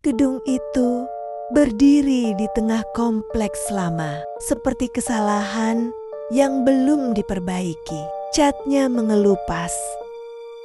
Gedung itu berdiri di tengah kompleks lama, seperti kesalahan yang belum diperbaiki. Catnya mengelupas,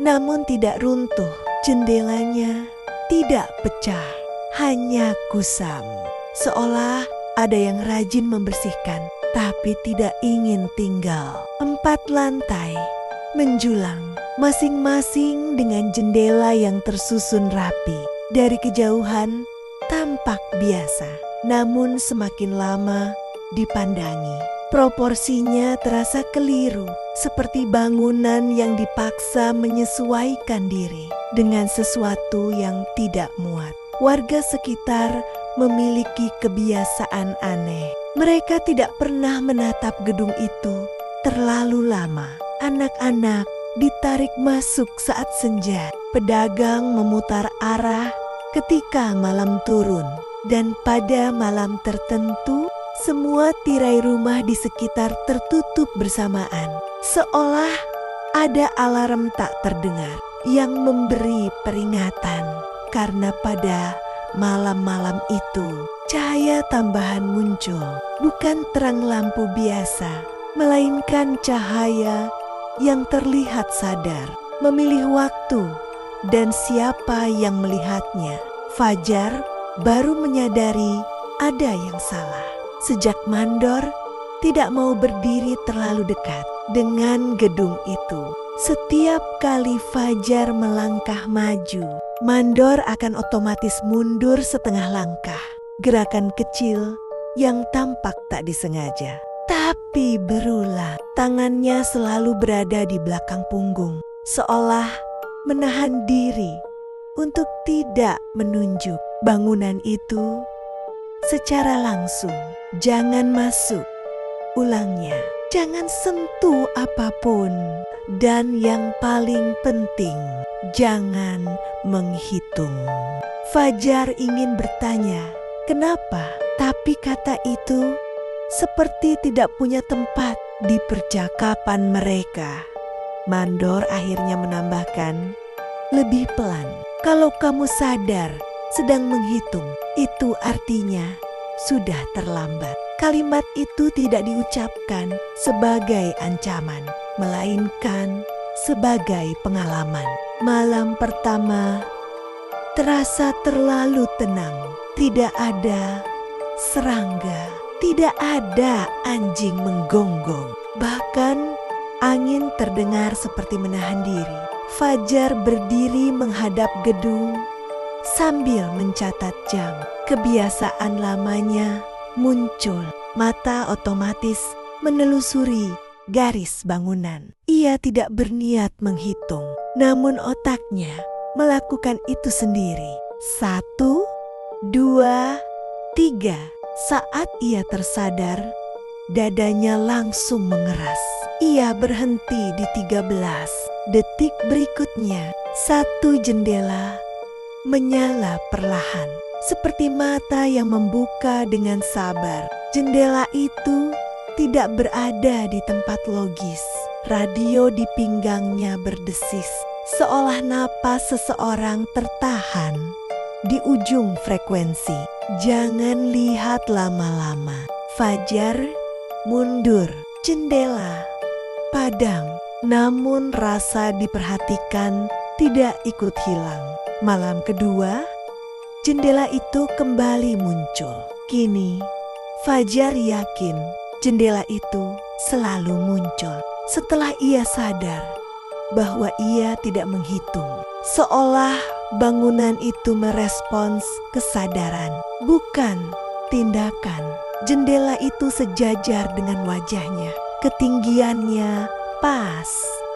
namun tidak runtuh. Jendelanya tidak pecah, hanya kusam. Seolah ada yang rajin membersihkan, tapi tidak ingin tinggal. 4 lantai menjulang, masing-masing dengan jendela yang tersusun rapi. Dari kejauhan tampak biasa, namun semakin lama dipandangi, proporsinya terasa keliru, seperti bangunan yang dipaksa menyesuaikan diri dengan sesuatu yang tidak muat. Warga sekitar memiliki kebiasaan aneh. Mereka tidak pernah menatap gedung itu terlalu lama. Anak-anak ditarik masuk saat senja. Pedagang memutar arah ketika malam turun. Dan pada malam tertentu, semua tirai rumah di sekitar tertutup bersamaan. Seolah ada alarm tak terdengar yang memberi peringatan. Karena pada malam-malam itu, cahaya tambahan muncul. Bukan terang lampu biasa, melainkan cahaya yang terlihat sadar, memilih waktu dan siapa yang melihatnya. Fajar baru menyadari ada yang salah. Sejak mandor tidak mau berdiri terlalu dekat dengan gedung itu. Setiap kali Fajar melangkah maju, mandor akan otomatis mundur setengah langkah. Gerakan kecil yang tampak tak disengaja. Tapi berulang, tangannya selalu berada di belakang punggung, seolah menahan diri untuk tidak menunjuk bangunan itu secara langsung. Jangan masuk, ulangnya. Jangan sentuh apapun. Dan yang paling penting, jangan menghitung. Fajar ingin bertanya, kenapa? Tapi kata itu seperti tidak punya tempat di percakapan mereka. Mandor akhirnya menambahkan, lebih pelan. Kalau kamu sadar sedang menghitung, itu artinya sudah terlambat. Kalimat itu tidak diucapkan sebagai ancaman, melainkan sebagai pengalaman. Malam pertama terasa terlalu tenang. Tidak ada serangga, tidak ada anjing menggonggong. Bahkan angin terdengar seperti menahan diri. Fajar berdiri menghadap gedung sambil mencatat jam. Kebiasaan lamanya muncul. Mata otomatis menelusuri garis bangunan. Ia tidak berniat menghitung, namun otaknya melakukan itu sendiri. 1, 2, 3. Saat ia tersadar, dadanya langsung mengeras. Ia berhenti di 13. Detik berikutnya, satu jendela menyala perlahan, seperti mata yang membuka dengan sabar. Jendela itu tidak berada di tempat logis. Radio di pinggangnya berdesis, seolah napas seseorang tertahan di ujung frekuensi. Jangan lihat lama-lama. Fajar mundur. Jendela padam, namun rasa diperhatikan tidak ikut hilang. Malam kedua, jendela itu kembali muncul. Kini, Fajar yakin jendela itu selalu muncul. Setelah ia sadar bahwa ia tidak menghitung, seolah bangunan itu merespons kesadaran, bukan tindakan. Jendela itu sejajar dengan wajahnya. Ketinggiannya pas,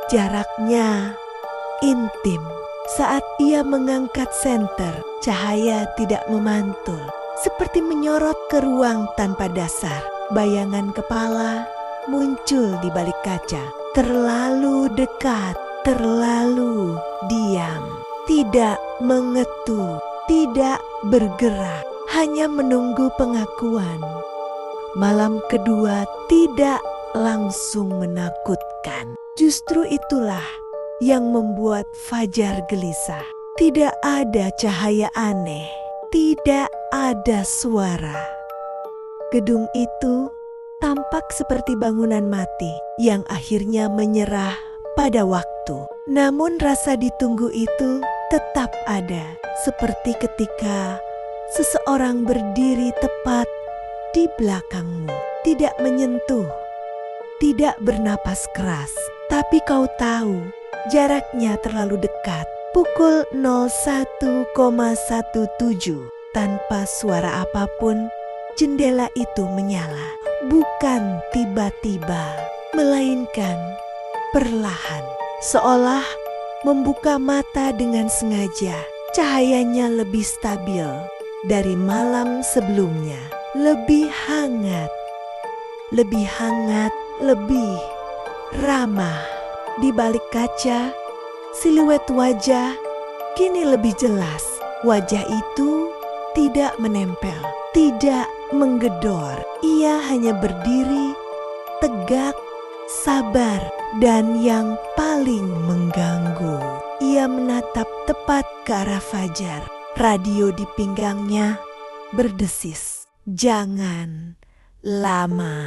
jaraknya intim. Saat ia mengangkat senter, cahaya tidak memantul, seperti menyorot ke ruang tanpa dasar. Bayangan kepala muncul di balik kaca. Terlalu dekat, terlalu diam. Tidak mengetuk, tidak bergerak, hanya menunggu pengakuan. Malam kedua tidak langsung menakutkan. Justru itulah yang membuat Fajar gelisah. Tidak ada cahaya aneh, tidak ada suara. Gedung itu tampak seperti bangunan mati yang akhirnya menyerah pada waktu. Namun rasa ditunggu itu tetap ada, seperti ketika seseorang berdiri tepat di belakangmu, tidak menyentuh, tidak bernapas keras, tapi kau tahu jaraknya terlalu dekat. Pukul 01,17 tanpa suara apapun, jendela itu menyala. Bukan tiba-tiba, melainkan perlahan, seolah membuka mata dengan sengaja. Cahayanya lebih stabil dari malam sebelumnya, lebih hangat, lebih ramah. Di balik kaca, siluet wajah kini lebih jelas. Wajah itu tidak menempel, tidak menggedor. Ia hanya berdiri, tegak, sabar, dan yang paling mengganggu, ia menatap tepat ke arah Fajar. Radio di pinggangnya berdesis. Jangan lama.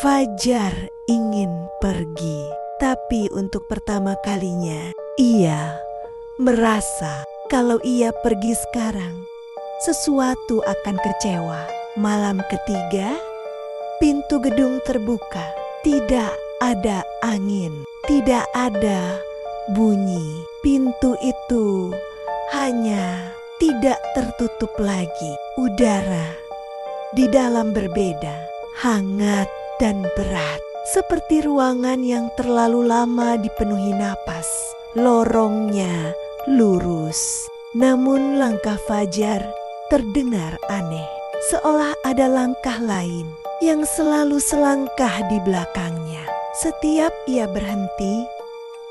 Fajar ingin pergi, tapi untuk pertama kalinya ia merasa kalau ia pergi sekarang, sesuatu akan kecewa. Malam ketiga, pintu gedung terbuka. Tidak ada angin, tidak ada bunyi. Pintu itu hanya tidak tertutup lagi. Udara di dalam berbeda, hangat dan berat, seperti ruangan yang terlalu lama dipenuhi napas. Lorongnya lurus, namun langkah Fajar terdengar aneh, seolah ada langkah lain yang selalu selangkah di belakangnya. Setiap ia berhenti,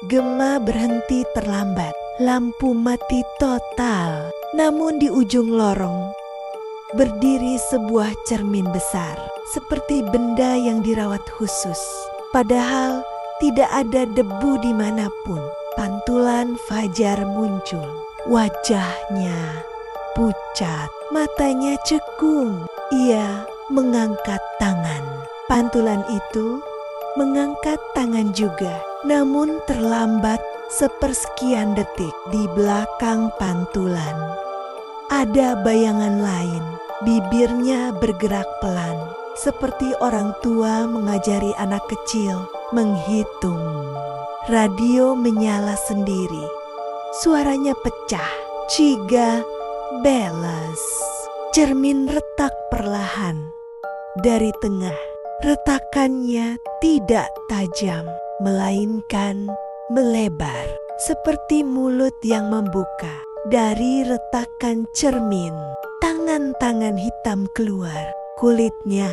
Gema berhenti terlambat. Lampu mati total, namun di ujung lorong berdiri sebuah cermin besar, seperti benda yang dirawat khusus. Padahal tidak ada debu dimanapun. Pantulan Fajar muncul. Wajahnya pucat, matanya cekung. Ia mengangkat tangan. Pantulan itu mengangkat tangan juga, namun terlambat sepersekian detik. Di belakang pantulan ada bayangan lain. Bibirnya bergerak pelan, seperti orang tua mengajari anak kecil menghitung. Radio menyala sendiri. Suaranya pecah. Ciga beles. Cermin retak perlahan dari tengah. Retakannya tidak tajam, melainkan melebar, seperti mulut yang membuka. Dari retakan cermin, tangan-tangan hitam keluar. Kulitnya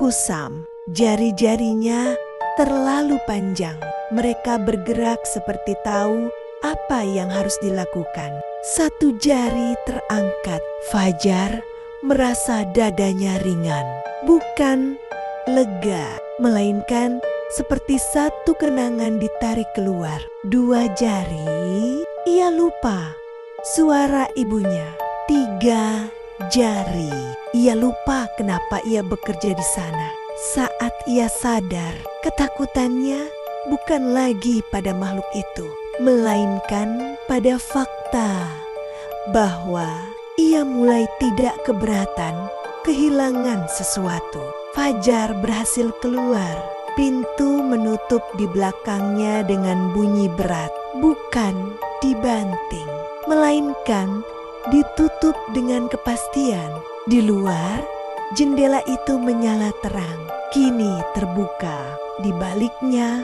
kusam, jari-jarinya terlalu panjang. Mereka bergerak seperti tahu apa yang harus dilakukan. Satu jari terangkat. Fajar merasa dadanya ringan. Bukan lega, melainkan seperti satu kenangan ditarik keluar. Dua jari, ia lupa suara ibunya. Tiga jari, ia lupa kenapa ia bekerja di sana. Saat ia sadar, ketakutannya bukan lagi pada makhluk itu, melainkan pada fakta bahwa ia mulai tidak keberatan kehilangan sesuatu. Fajar berhasil keluar. Pintu menutup di belakangnya dengan bunyi berat, bukan dibanting, melainkan ditutup dengan kepastian. Di luar, jendela itu menyala terang, kini terbuka. Di baliknya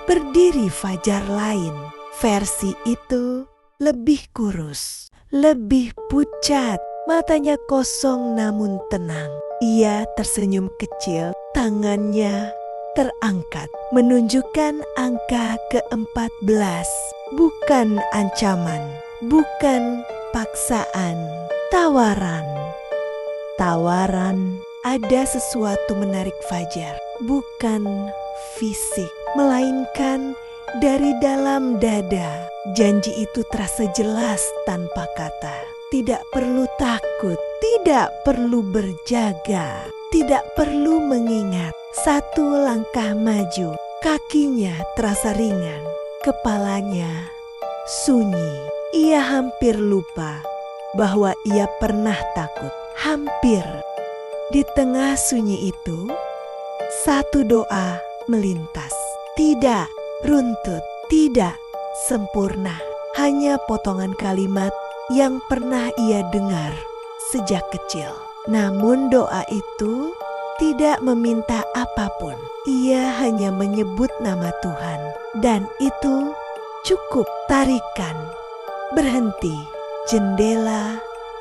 berdiri Fajar lain. Versi itu lebih kurus, lebih pucat, matanya kosong namun tenang. Ia tersenyum kecil, tangannya terangkat menunjukkan angka ke-14. Bukan ancaman, bukan paksaan, tawaran. Tawaran. Ada sesuatu menarik Fajar, bukan fisik, melainkan dari dalam dada. Janji itu terasa jelas tanpa kata. tidak perlu takut, tidak perlu berjaga, tidak perlu mengingat. Satu langkah maju, kakinya terasa ringan, kepalanya sunyi. Ia hampir lupa bahwa ia pernah takut. Hampir. Di tengah sunyi itu, satu doa melintas. Tidak runtut, tidak sempurna. Hanya potongan kalimat yang pernah ia dengar sejak kecil. Namun doa itu tidak meminta apapun. Ia hanya menyebut nama Tuhan. Dan itu cukup. Tarikan berhenti. Jendela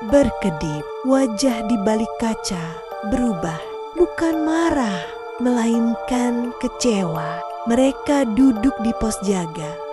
berkedip. Wajah di balik kaca berubah. Bukan marah, melainkan kecewa. Mereka duduk di pos jaga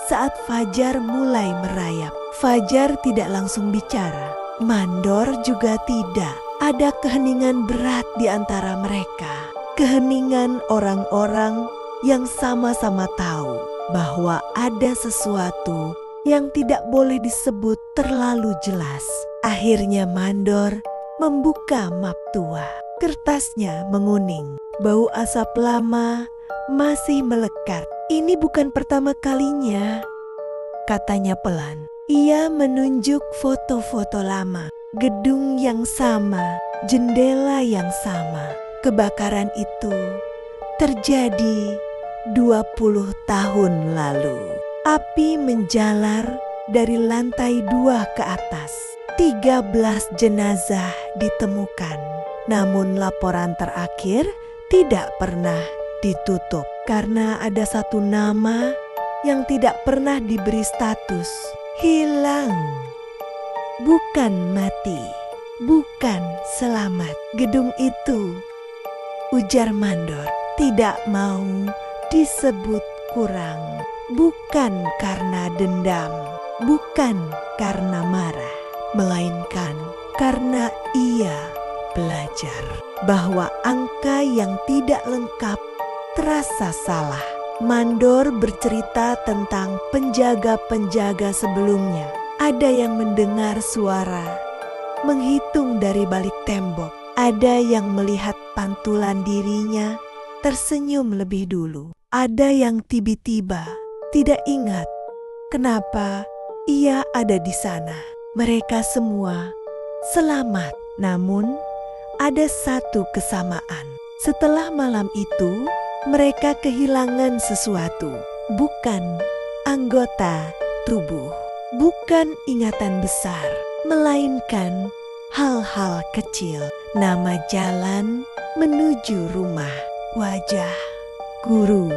saat fajar mulai merayap. Fajar tidak langsung bicara. Mandor juga tidak. Ada keheningan berat di antara mereka. Keheningan orang-orang yang sama-sama tahu bahwa ada sesuatu yang tidak boleh disebut terlalu jelas. Akhirnya Mandor membuka map tua. Kertasnya menguning. Bau asap lama masih melekat. Ini bukan pertama kalinya, katanya pelan. Ia menunjuk foto-foto lama. Gedung yang sama, jendela yang sama. Kebakaran itu terjadi 20 tahun lalu. Api menjalar dari lantai 2 ke atas. 13 jenazah ditemukan. Namun laporan terakhir tidak pernah ditutup karena ada satu nama yang tidak pernah diberi status. Hilang. Bukan mati, bukan selamat. Gedung itu, ujar Mandor, tidak mau disebut kurang. Bukan karena dendam, bukan karena marah, melainkan karena ia belajar bahwa angka yang tidak lengkap terasa salah. Mandor bercerita tentang penjaga-penjaga sebelumnya. Ada yang mendengar suara menghitung dari balik tembok. Ada yang melihat pantulan dirinya tersenyum lebih dulu. Ada yang tiba-tiba tidak ingat kenapa ia ada di sana. Mereka semua selamat, namun ada satu kesamaan. Setelah malam itu, mereka kehilangan sesuatu. Bukan anggota tubuh, bukan ingatan besar, melainkan hal-hal kecil. Nama jalan menuju rumah, wajah guru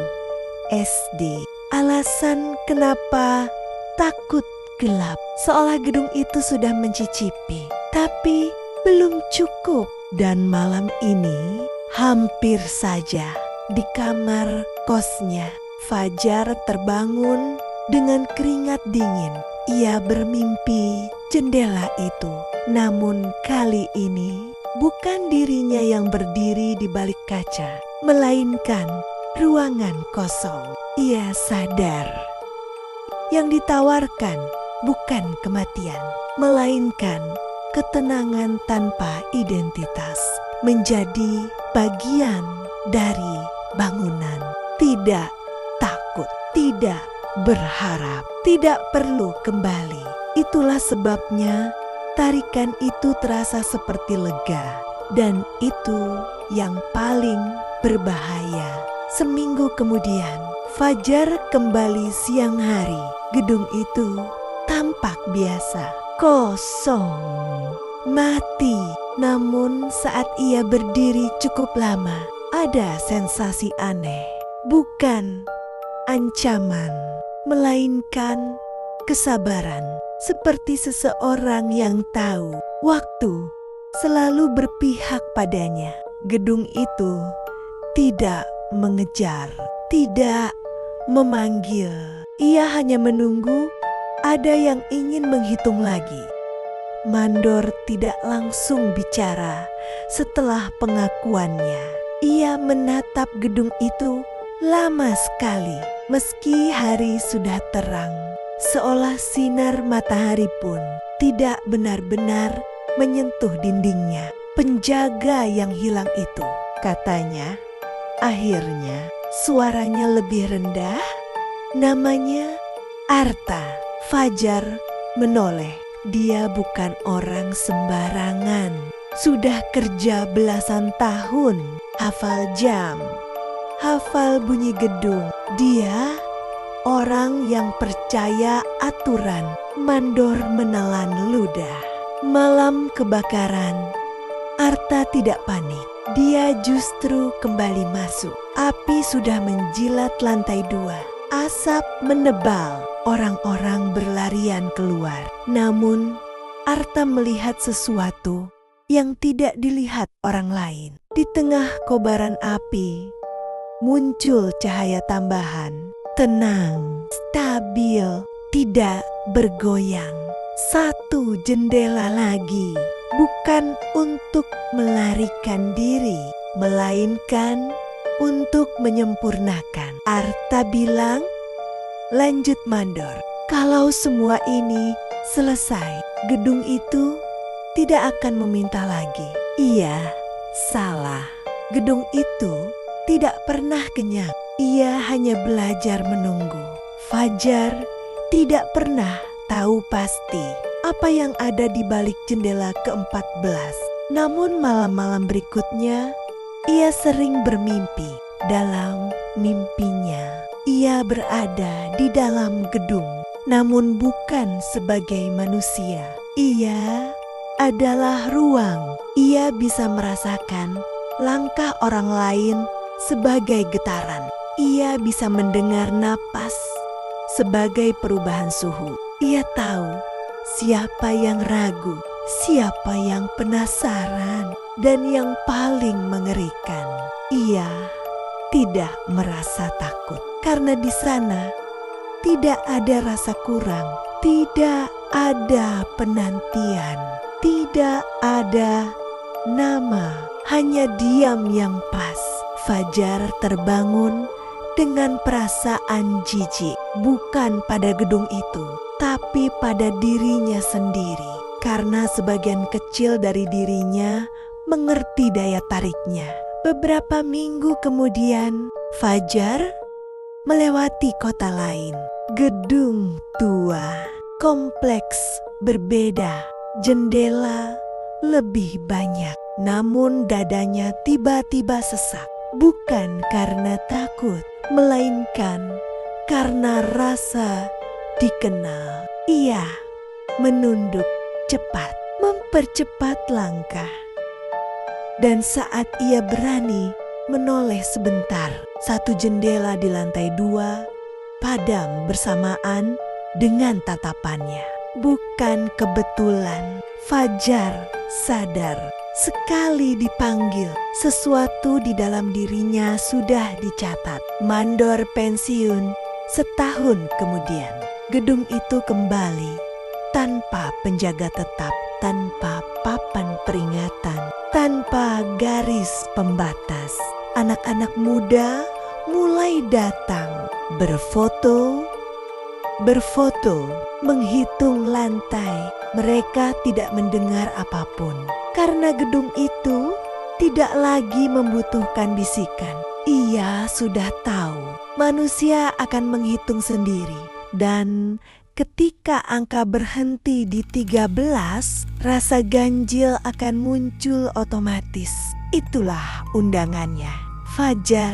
SD, alasan kenapa takut gelap, seolah gedung itu sudah mencicipi, tapi belum cukup. Dan malam ini hampir saja di kamar kosnya, Fajar terbangun dengan keringat dingin. Ia bermimpi jendela itu, namun kali ini bukan dirinya yang berdiri di balik kaca, melainkan ruangan kosong. Ia sadar yang ditawarkan bukan kematian, melainkan ketenangan tanpa identitas, menjadi bagian dari bangunan. Tidak takut, tidak berharap, tidak perlu kembali. Itulah sebabnya tarikan itu terasa seperti lega. Dan itu yang paling berbahaya. Seminggu kemudian, Fajar kembali siang hari. Gedung itu tampak biasa, kosong, mati. Namun saat ia berdiri cukup lama, ada sensasi aneh. Bukan ancaman, melainkan kesabaran. Seperti seseorang yang tahu waktu selalu berpihak padanya. Gedung itu tidak mengejar, tidak memanggil. Ia hanya menunggu ada yang ingin menghitung lagi. Mandor tidak langsung bicara setelah pengakuannya. Ia menatap gedung itu lama sekali, meski hari sudah terang, seolah sinar matahari pun tidak benar-benar menyentuh dindingnya. Penjaga yang hilang itu, katanya. Akhirnya suaranya lebih rendah. Namanya Arta. Fajar menoleh. Dia bukan orang sembarangan. Sudah kerja belasan tahun, hafal jam, hafal bunyi gedung. Dia orang yang percaya aturan, mandor menelan ludah. Malam kebakaran, Arta tidak panik. Dia justru kembali masuk. Api sudah menjilat lantai 2. Asap menebal, orang-orang berlarian keluar. Namun, Arta melihat sesuatu yang tidak dilihat orang lain. Di tengah kobaran api, muncul cahaya tambahan. Tenang, stabil, tidak bergoyang. Satu jendela lagi, bukan untuk melarikan diri, melainkan untuk menyempurnakan. Arta bilang, lanjut mandor. Kalau semua ini selesai, gedung itu tidak akan meminta lagi. Iya, salah. Gedung itu tidak pernah kenyang. Ia hanya belajar menunggu. Fajar tidak pernah tahu pasti apa yang ada di balik jendela ke-14. Namun malam-malam berikutnya, ia sering bermimpi. Dalam mimpinya, ia berada di dalam gedung, namun bukan sebagai manusia. Ia adalah ruang. Ia bisa merasakan langkah orang lain sebagai getaran. Ia bisa mendengar napas sebagai perubahan suhu. Ia tahu siapa yang ragu, siapa yang penasaran, dan yang paling mengerikan, ia tidak merasa takut. Karena di sana tidak ada rasa kurang, tidak ada penantian, tidak ada nama, hanya diam yang pas. Fajar terbangun dengan perasaan jijik, bukan pada gedung itu, tapi pada dirinya sendiri. Karena sebagian kecil dari dirinya mengerti daya tariknya. Beberapa minggu kemudian, Fajar melewati kota lain. Gedung tua, kompleks berbeda, jendela lebih banyak. Namun dadanya tiba-tiba sesak. Bukan karena takut, melainkan karena rasa dikenal. Ia menunduk cepat, mempercepat langkah. Dan saat ia berani menoleh sebentar, satu jendela di lantai 2 padam bersamaan dengan tatapannya. Bukan kebetulan, Fajar sadar sekali dipanggil, sesuatu di dalam dirinya sudah dicatat. Mandor pensiun setahun kemudian. Gedung itu kembali tanpa penjaga tetap, tanpa papan peringatan, tanpa garis pembatas. Anak-anak muda mulai datang, berfoto, menghitung lantai. Mereka tidak mendengar apapun, karena gedung itu tidak lagi membutuhkan bisikan. Ia sudah tahu manusia akan menghitung sendiri, dan ketika angka berhenti di 13, rasa ganjil akan muncul otomatis. Itulah undangannya. Fajar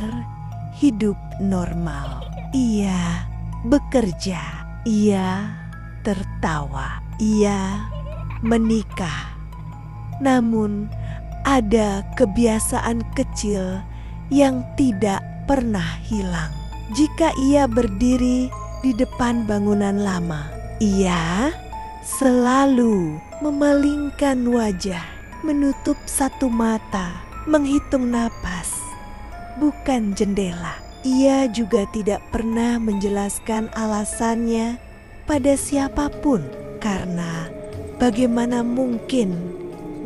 hidup normal. Ia bekerja. Ia tertawa. Ia menikah. Namun ada kebiasaan kecil yang tidak pernah hilang. Jika ia berdiri di depan bangunan lama, ia selalu memalingkan wajah, menutup satu mata, menghitung napas, bukan jendela. Ia juga tidak pernah menjelaskan alasannya pada siapapun, karena bagaimana mungkin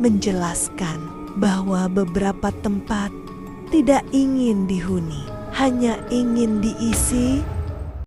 menjelaskan bahwa beberapa tempat tidak ingin dihuni, hanya ingin diisi